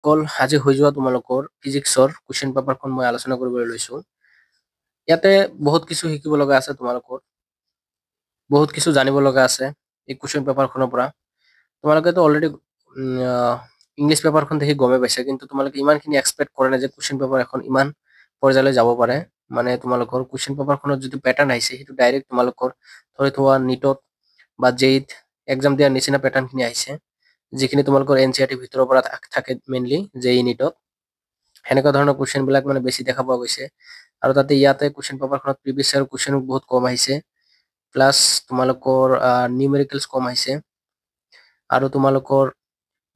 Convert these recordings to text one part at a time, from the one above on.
কল আজি হৈ যোৱা তোমালোকৰ ফিজিক্সৰ কুৱেশ্যন পেপাৰখন মই আলোচনা কৰিবলৈ লৈছো। ইয়াতে বহুত কিছু শিকিব লগা আছে, তোমালোকৰ বহুত কিছু জানিব লগা আছে এই কুৱেশ্যন পেপাৰখনৰ পৰা। তোমালোকেতো অলৰেডি ইংলিছ পেপাৰখন দেখি গমেই পাইছে, কিন্তু তোমালোকে ইমানখিনি এক্সপেক্ট কৰা নাই যে কুৱেশ্যন পেপাৰ এখন ইমান পৰ্যায়লৈ যাব পাৰে। মানে তোমালোকৰ কুৱেশ্যন পেপাৰখনত যিটো পেটাৰ্ণ আহিছে সেইটো ডাইৰেক্ট তোমালোকৰ ধৰি থোৱা নিটত বা জেইত এক্সাম দিয়াৰ নিচিনা পেটাৰ্ণখিনি আহিছে, যিখিনি তোমালোকৰ NCERT ভিতৰৰ পৰা থাকে মেইনলি জেই নিটত। সেনেকুৱা ধৰণৰ কুৱেশ্যন বিলাক মানে বেছি দেখা পোৱা গৈছে, আৰু তাতে ইয়াতে কুৱেশ্যন পেপাৰখনত প্ৰিভিয়াছ ইয়াৰ কুৱেশ্যন বহুত কম আহিছে, প্লাছ তোমালোকৰ নিউমেৰিকেলছ কম আহিছে, আৰু তোমালোকৰ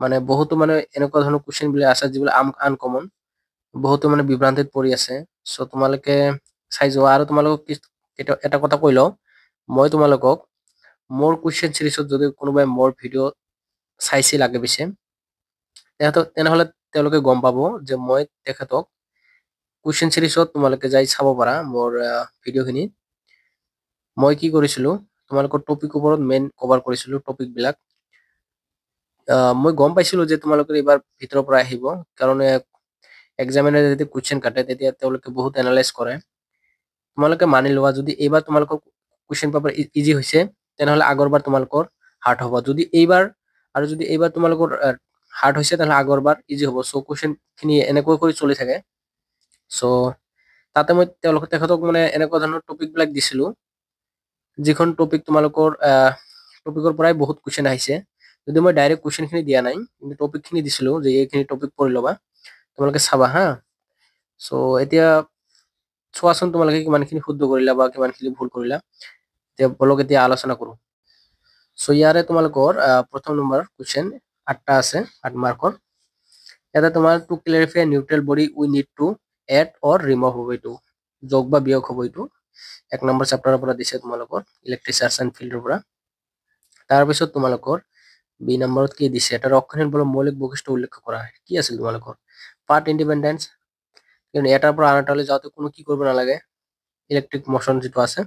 মানে বহুতো মানে এনেকুৱা ধৰণৰ কুৱেশ্যন বিলাক আছে যিবিলাক আনকমন, বহুতো মানে বিভ্ৰান্তিত পৰি আছে। চ' তোমালোকে চাই যোৱা। আৰু তোমালোকক এটা কথা কৈ লওঁ, মই তোমালোকক মোৰ কুৱেশ্যন চিৰিজত যদি কোনোবাই মোৰ ভিডিঅ' চাইছিল আগে পিছে, তেনেহ'লে তেওঁলোকে গম পাব যে মই তেখেতক কুৱেশ্যন চিৰিজত তোমালোকে যাই চাব পাৰা মোৰ ভিডিঅ'খিনি। মই কি কৰিছিলো, তোমালোকৰ টপিক ওপৰত মেইন কভাৰ কৰিছিলো টপিক বিলাক। মই গম পাইছিলো যে তোমালোকে এইবাৰ ভিতৰৰ পৰা আহিব, কাৰণ এক্সামিনাৰে যদি কুৱেশ্যন কাটে তেতিয়া তেওঁলোকে বহুত এনালাইজ কৰে। তোমালোকে মানি লোৱা যদি এইবাৰ তোমালোকৰ কুৱেশ্যন পেপাৰ ইজি হৈছে, তেনেহ'লে আগৰবাৰ তোমালোকৰ হাৰ্ড হ'ব। যদি এইবাৰ তোমালোকৰ হাৰ্ড হৈছে, তেনেহ'লে আগৰবাৰ ইজি হ'ব। চ' কুৱেশ্যন খিনি এনেকৈ কৰি চলি থাকে। চ' তাতে মই তেখেতক মানে এনেকুৱা ধৰণৰ টপিক বিলাক দিছিলো, যিখন টপিক তোমালোকৰ টপিকৰ পৰাই বহুত কুৱেশ্যন আহিছে। যদি মই ডাইৰেক্ট কুৱেশ্যন খিনি দিয়া নাই, কিন্তু টপিক খিনি দিছিলো যে এইখিনি টপিক পঢ়ি ল'বা, তোমালোকে চাবা হা। চ' এতিয়া চোৱাচোন তোমালোকে কিমানখিনি শুদ্ধ কৰিলা বা কিমানখিনি ভুল কৰিলা। বলক এতিয়া আলোচনা কৰো। চ' ইয়াৰে তোমালোকৰ প্ৰথম নম্বৰ কুৱেশ্যন 8টা আছে, 8 মাৰ্কৰ। ইয়াতে তোমাৰ to clarify neutral body we need to add or remove হ'ব, এইটো যোগ বা বিয়োগ হ'ব। এইটো 1 নম্বৰ চেপ্টাৰৰ পৰা দিছে তোমালোকৰ ইলেক্ট্ৰিক চাৰ্জ এণ্ড ফিল্ডৰ পৰা। তাৰপিছত তোমালোকৰ বি নম্বৰত কি দিছে, এটা ৰক্ষণশীল বলৰ মৌলিক বৈশিষ্ট্য উল্লেখ কৰা। কি আছিল তোমালোকৰ পাৰ্ট ইণ্ডিপেণ্ডেন্স, কিন্তু এটাৰ পৰা আন এটালৈ যাওঁতে কোনো কি কৰিব নালাগে, ইলেক্ট্ৰিক মোচন যিটো আছে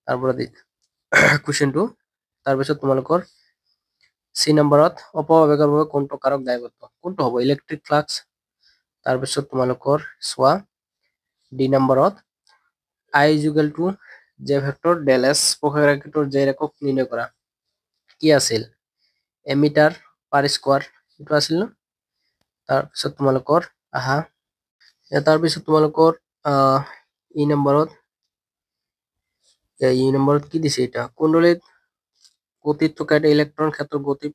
তাৰ পৰা কুৱেশ্যনটো। তাৰপিছত তোমালোকৰ চি নম্বৰত অপবেগৰ বাবে কোনটো কাৰক দায়বদ্ধ, কোনটো হ'ব ইলেক্ট্ৰিক ফ্লাক্স। তাৰপিছত তোমালোকৰ চোৱা ডি নম্বৰত I equal to J vector del S স্পৰ্শৰেখাটোৰ জে একক নিৰ্ণয় কৰা। কি আছিল এমিটাৰ পাৰ স্কোৱাৰ, এইটো আছিল ন। তাৰপিছত তোমালোকৰ আহা, তাৰপিছত তোমালোকৰ ই নম্বৰত কি দিছে, এটা কুণ্ডলীত গতিত থকা এটা ইলেক্ট্ৰন ক্ষেত্ৰৰ গতি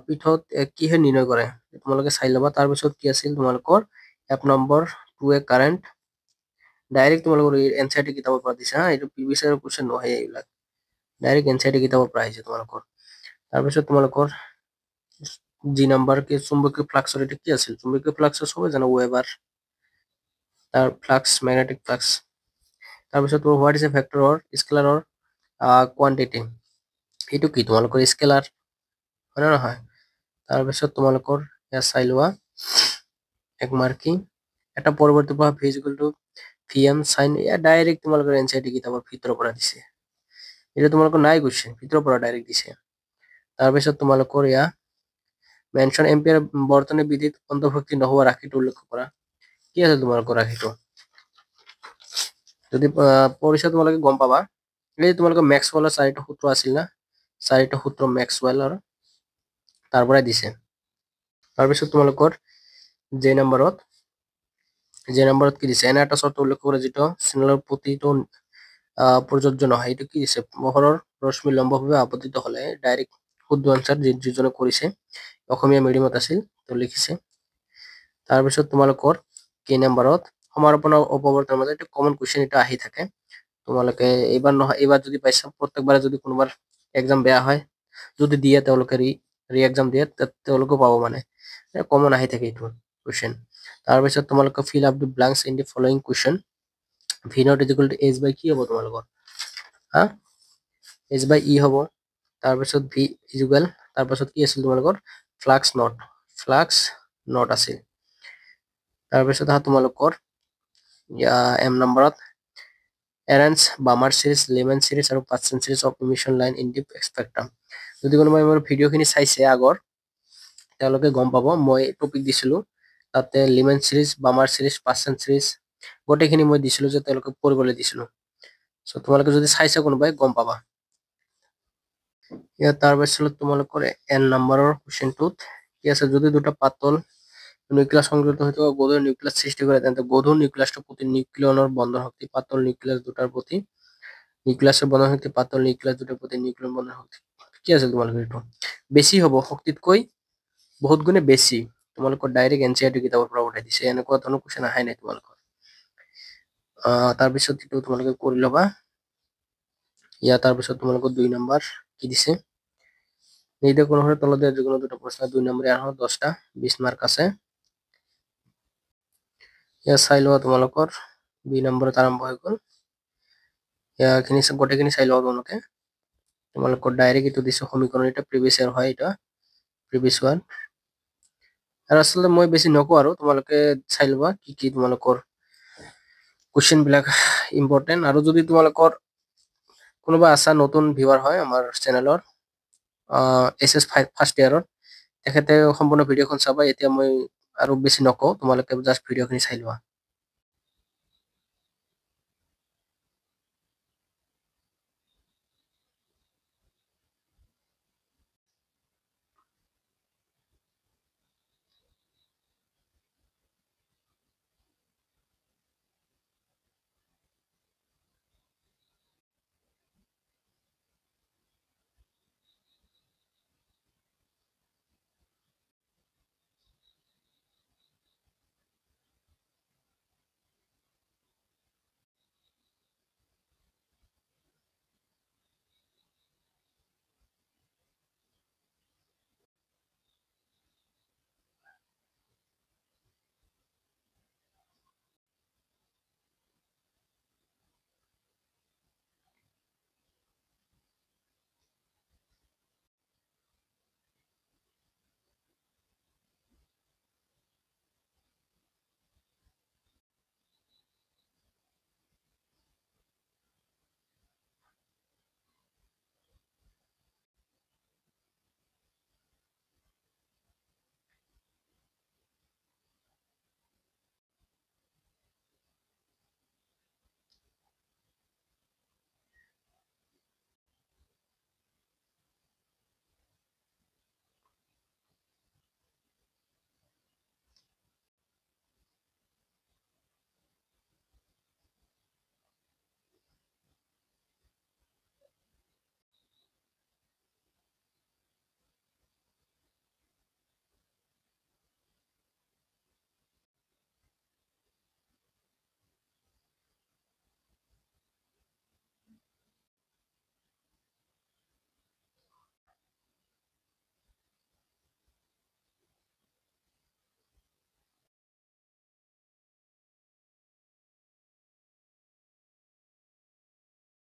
পৃথক কিহে নিৰ্ণয় কৰে, তোমালোকে চাই ল'বা। তাৰপিছত কি আছিল তোমালোকৰ F number 2A current, direct তোমালোকৰ NCERT কিতাপৰ পৰা দিছে হা, এইটো প্ৰিভিয়াছ ইয়াৰ কুৱেশ্যন নহয়, এইবিলাক ডাইৰেক্ট NCERT কিতাপৰ পৰা আহিছে তোমালোকৰ। তাৰপিছত তোমালোকৰ জি নম্বৰ কি চুম্বকীয় ফ্লাক্সৰ, এইটো কি আছিল চুম্বকীয় ফ্লাক্সৰ সবে জানো ৱেবাৰ, তাৰ ফ্লাক্স মেগনেটিক ফ্লাক্স। তাৰপিছত হোৱাট ইজ এ ভেক্টৰৰ স্কেলাৰৰ কোৱান্টিটি, এইটো কি তোমালোকৰ স্কেলাৰ হয় নে নহয়। তাৰপিছত তোমালোকৰ ইয়াত চাই লোৱা 1 মাৰ্কিং, এটা পৰৱৰ্তী প্ৰভাৱ V equal to VM sign, এয়া ডাইৰেক্ট তোমালোকৰ NCERT কিতাপৰ ভিতৰৰ পৰা দিছে, এটা তোমালোকৰ নাই কুৱেশ্যন, ভিতৰৰ পৰা ডাইৰেক্ট দিছে। তাৰপিছত তোমালোকৰ ইয়া মেনশ্যন এম্পিয়াৰ বৰ্তনী বিধিত অন্তৰ্ভুক্তি নোহোৱা ৰাশিটো উল্লেখ কৰা। কি আছে তোমালোকৰ ৰাশিটো, যদি পৰিচয় তোমালোকে গম পাবা, এই তোমালোকৰ মেক্সৱেলৰ 4টা সূত্ৰ আছিল না, 4টা সূত্ৰ মেক্সৱেলৰ তাৰ পৰাই দিছে। তাৰপিছত তোমালোকৰ জে নম্বৰত কি দিছে, এনে এটা চৰ্ত উল্লেখ কৰে যিটো চেনেলৰ প্ৰতিটো প্ৰযোজ্য নহয়, এইটো কি দিছে পোহৰৰ ৰশ্মি লম্বভাৱে আপতিত হলে, ডাইৰেক্ট শুদ্ধ আনসাৰ যিজনে কৰিছে অসমীয়া মিডিয়ামত আছিল তো লিখিছে। তাৰপিছত তোমালোকৰ কে নম্বৰত সমাৰোপণ অপৱৰ্তনৰ মাজত, এইটো কমন কুৱেশ্যন, এটা আহি থাকে। তোমালোকে এইবাৰ নহয়, এইবাৰ যদি পাইছা, প্ৰত্যেকবাৰে যদি কোনোবাৰ এক্সাম বেয়া হয়, যদি দিয়ে তেওঁলোকে ৰি এক্সাম দিয়ে, তেওঁলোকেও পাব, মানে কমন আহি থাকে এইটো কুৱেশ্যন। তাৰপিছত তোমালোকে fill up the blanks in the following question, V nought is equal to H by কি হ'ব তোমালোকৰ হা, এইচ বাই ই হ'ব। তাৰপিছত ভি ইজ ইকুৱেল, তাৰপিছত কি আছিল তোমালোকৰ ফ্লাক্স নট আছিল। তাৰপিছত আহা তোমালোকৰ এম নম্বৰত arrange Balmer series, Lyman series আৰু Paschen series of emission line in the spectrum. যদি কোনোবাই মোৰ ভিডিঅ'খিনি চাইছে আগৰ, তেওঁলোকে গম পাব মই টপিক দিছিলোঁ তাতে লিমেন সিৰিজ, বামাৰ সিৰিজ, পাৰ্চেণ্ট সিৰিজ গোটেইখিনি মই দিছিলোঁ যে তেওঁলোকে পঢ়িবলৈ দিছিলোঁ। চ' তোমালোকে যদি চাইছা কোনোবাই গম পাবা। ইয়াত তাৰপিছত তোমালোকৰ N নম্বৰৰ কুৱেশ্যনটোত কি আছে, যদি দুটা পাতল নিউক্লিয়াছ সংযুক্ত হৈ থকা গধুৰ নিউক্লিয়াছ সৃষ্টি কৰে তেন্তে গধুৰ নিউক্লিয়াছটোৰ প্ৰতি নিউক্লিয়নৰ বন্ধন শক্তি পাতল নিউক্লিয়াছ দুটাৰ প্ৰতি নিউক্লিয়াছৰ বন্ধন শক্তি পাতল নিউক্লিয়াছ দুটাৰ প্ৰতি নিউক্লিয়ন বন্ধন শক্তি কি আছে তোমালোকৰ এইটো বেছি হ'ব, শক্তিতকৈ বহুত গুণে বেছি। তোমালোকৰ ডাইৰেক্ট এনচিইআৰটি কিতাপৰ পৰা উঠাই দিছে, এনেকুৱা ধৰণৰ কুৱেশ্যন আহাই নাই তোমালোকৰ। তাৰপিছত এইটো তোমালোকে কৰি ল'বা। ইয়াৰ তাৰপিছত তোমালোকৰ 2 নম্বৰ কি দিছে, নিৰ্দেশ অনুসাৰে তলত দিয়া যিকোনো দুটা প্ৰশ্ন 2 নম্বৰীয়া আহক 10টা 20 মাৰ্ক আছে। ইয়াত চাই লোৱা তোমালোকৰ 2 নম্বৰত আৰম্ভ হৈ গ'ল। ইয়াৰখিনি গোটেইখিনি চাই লোৱা তোমালোকৰ ডাইৰেক্ট এইটো দিছে সমীকৰণ, এটা প্ৰিভিয়াছ ইয়াৰ হয়, এটা প্ৰিভিয়াছ ওৱান। আৰু আচলতে মই বেছি নকওঁ আৰু তোমালোকে চাই ল'বা কি কি তোমালোকৰ কুৱেশ্যন বিলাক ইম্পৰ্টেণ্ট। আৰু যদি তোমালোকৰ কোনোবা আছা নতুন ভিউৱাৰ হয় আমাৰ চেনেলৰ SS ফাৰ্ষ্ট ইয়াৰৰ, তেখেতে সম্পূৰ্ণ ভিডিঅ'খন চাবা। এতিয়া মই আৰু বেছি নকওঁ, তোমালোকে জাষ্ট ভিডিঅ'খিনি চাই লোৱা।